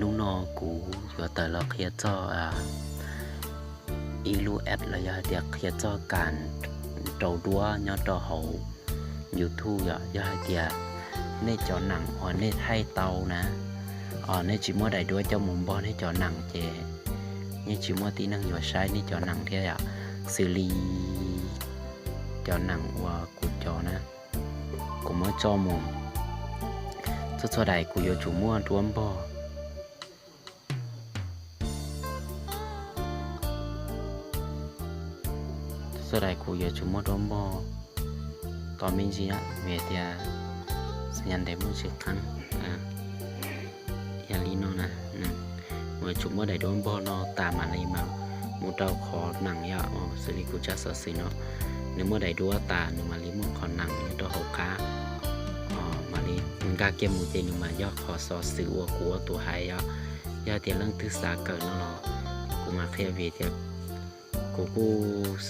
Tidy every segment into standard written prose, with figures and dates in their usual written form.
lúc nó cũ giờ tới là kia cho ilu ad là giờ tiệc kia cho cản trâu đua nhau trâu hậu YouTube giờ tiệc nên cho nặng hoặc nên thay tàu nè nên chỉ mua đại đua cho mồm bò nên cho nặng chè nhưng chỉ mua tí năng vừa sai nên cho nặng thế xử lý cho nặng và cụt cho nè cũng mới cho mồm cho đại của yêu chủ mua đuông bò cho đại của yêu chủ mua đuông bò tao mình gì á về thì sẽ nhận thấy một sự khăn Lino nè người chúng mới đầy đuông bò nó tạm mà này mà một đầu khó nặng ya xử lý của cha sợ xí nó nếu mà đầy đua tà nếu mà lý một khó nặng như đó hậu cá mà lý cá kia một tiền nhưng mà do khó so xử của tuổi hai do tiền lương thứ xa cỡ nó cũng mà khi về thì cô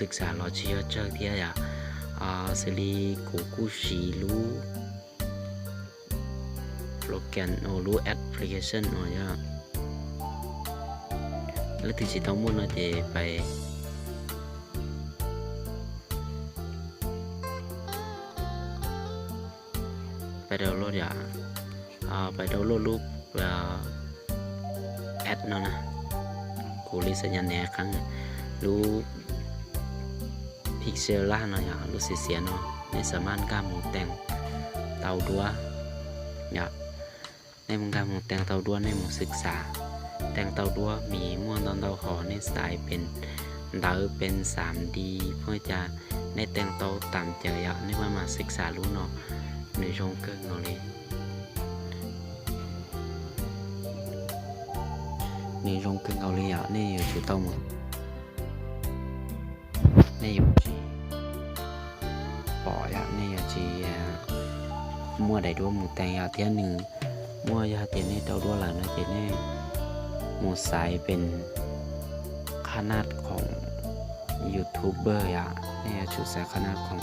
ศึกษาlo chia chơi thì xử lý cô xí lú program lú application rồi nhaแล้วที่สิต้องมุ่งจะไปดาวน์โหลดไปดาวน์โหลดรูปแอดนั่นนะกูรีสัญญาณเนี่ยครั้งรูปพิกเซลล่าหน่อยรูปเสียเนาะในสามารถการหมุนแต่งเตาดัวในมุมการหมุนแต่งเตาดัวในหมู่ศึกษาแต่งเตาดัวมีม้วนตอนเตาขอในสไตล์เป็นดาวเป็น 3D เพื่อจะในแต่งเตาตามเจอในว่ามาศึกษารู้เนาะในช่องเกินเราเลยในช่องเกินเราเลยในอยู่จุดเตาหมดในอยู่ที่ปอในอยู่ที่มัวได้ดัวหมูแต่งเทียนหนึ่งมัวยาเทียนในเตาดัวหลังนะเจนในหมูสายเป็นขนาดของยูทูบเบอร์เนี่ยชุดสายขนาดของ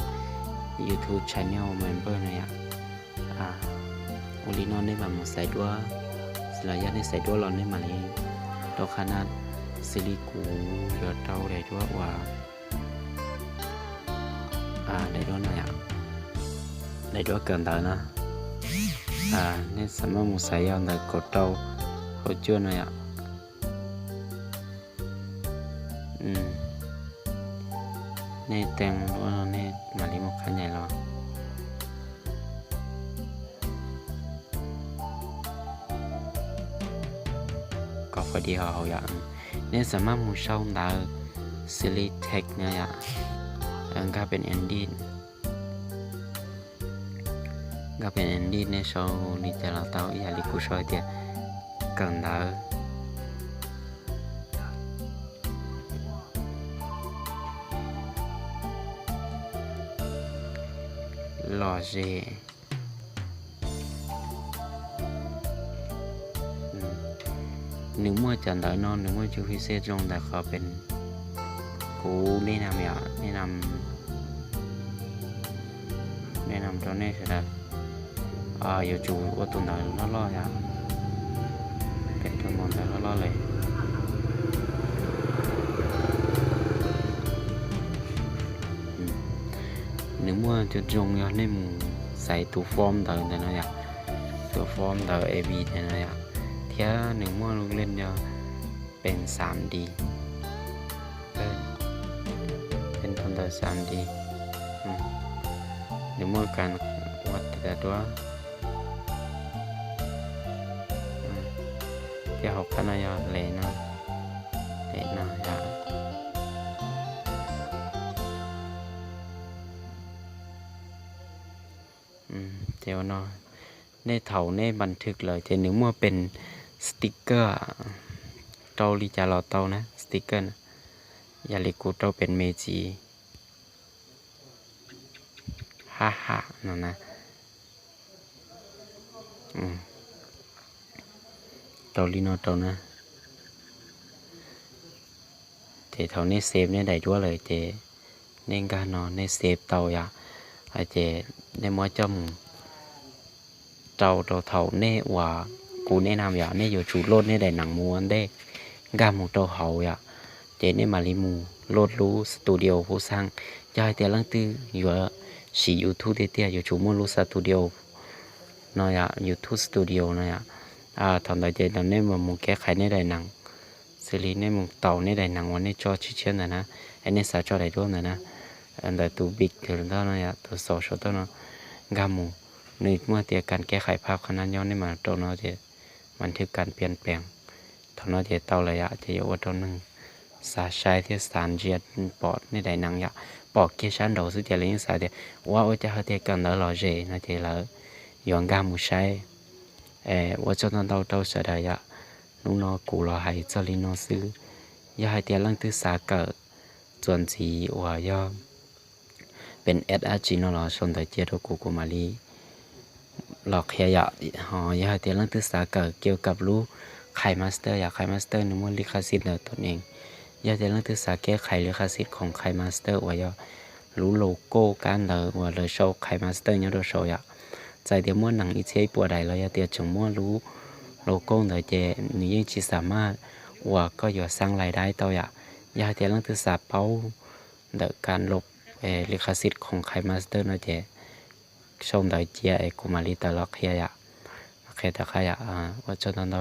YouTube Channel Member เนี่ยโอลินอนได้แบบหมูสายด้วยสลายในสายด้วยเราได้มาเลยตัวขนาดซิลิกูเดือดเตาได้ด้วยว่าได้ด้วยนะได้ด้วยเกินเตานะนี่สำหรับหมูสายยาวแต่กดเตาเขาเชื่อนะในแต่งว่าในมาลิมกขันใหญ่หรอก็พอดีเขาอย่างในสามารถมูช่องดาวซิลิเทคเนี่ยก็เป็นเอนดี้ก็เป็นเอนดี้ในช่องนี้จะเราเต้าอย่าลิกุชอยเดียกันดาวลอเจหนึ่งเมื่อจันทร์นอนหนึ่งเมื่อจูพิเศษตรงแต่เขาเป็นกูแนะนำแนะนำตอนนี้ใช่ไหมอยู่จูว่าตัวไหนล่อเป็นตัวมอนแต่ล่อเลยหนึ่งเมื่อจะจงย้อนในหมู่ใส่ตัวฟอร์มต่อแต่นะตัวฟอร์มต่อเอวีแต่นะเที่ยหนึ่งเมื่อลูกเล่นเป็น 3D เป็นตอนต่อ 3D หนึ่งเมื่อการวัดแต่ตัวที่เขาขนาดเลยนะเดี๋ยวเนาะในเถาในบันทึกเลยแต่หนึ่งเมื่อเป็นสติ๊กเกอร์เตาลีจาเราเตานะสติ๊กเกอร์ยาลิกูเตาเป็นเมจิฮ่านั่นนะเตาลีโนเตานะแต่เถาในเซฟเนี่ยได้ด้วยเลยแต่ในการนอนในเซฟเตาอาจจะในมอจมเตาเถาเน่ว่า กูแนะนำอย่าเนี่ยอยู่ชูโลดเนี่ยได้หนังม้วนได้กามูโตเฮาอย่าเจเนี่ยมาลิมูโลดรู้สตูดิโอผู้สร้างยายแต่ลังตื้ออยู่สียูทูบเตี้ยอยู่ชูมูรู้สตูดิโอน้อยยูทูบสตูดิโอน้อยทำได้เจตอนนี้มันมุงแก้ไขในได้หนังซีรีส์ในมุงเต่าในได้หนังวันนี้จอชิเช่นนะอันนี้สาวจอได้ด้วยนะอันแต่ตัวบิ๊กถึงตอนนั้นตัวโซเชียลตอนนั้นกามูในเมื่อเตียการแก้ไขภาพขนาดย้อนนี่มาตัวน้อยเจมันถือการเปลี่ยนแปลงตอนน้อยเจเต่าระยะเจว่าตัวหนึ่งสาชัยที่สารเจียดปอดในได้หนังปอดเกี่ยชันเราสุดเจริญสายเดียว่าจะเขาเตียกันแล้วรอเจนะเจแล้วย้อนกามูใช้ว่าจะต้องเต่าเสด็จนุ่งนอกูรอให้เจริญนอซื้อยาให้เตียลังตื้อสาเกิดส่วนสีว่าย่อเป็นSRGนอชนแต่เจียดกูมาลีหลอกเฮียยาเตียลังตื้อสาเกิดเกี่ยวกับรู้ไข่มาสเตอร์ไข่มาสเตอร์นึกว่าลิขสิทธิ์ตนเองยาเตียลังตื้อสาแก้ไขลิขสิทธิ์ของไข่มาสเตอร์ว่าย่อรู้โลโก้การว่าเลยโชว์ไข่มาสเตอร์เนี่ยเราโชว์ใจเดียวมั่วหนังอีเชียปัวใดเราเตียจงมั่วรู้โลโก้เดียเจนี่ยังจีสามารถว่าก็อย่าสร้างรายได้ต่อยาเตียลังตื้อสาเป้าเดการลบลิขสิทธิ์ของไข่มาสเตอร์นะเจชมโดยเจียกูมาลีตลอดเฮียแค่ตะขยะว่าจนตอนเรา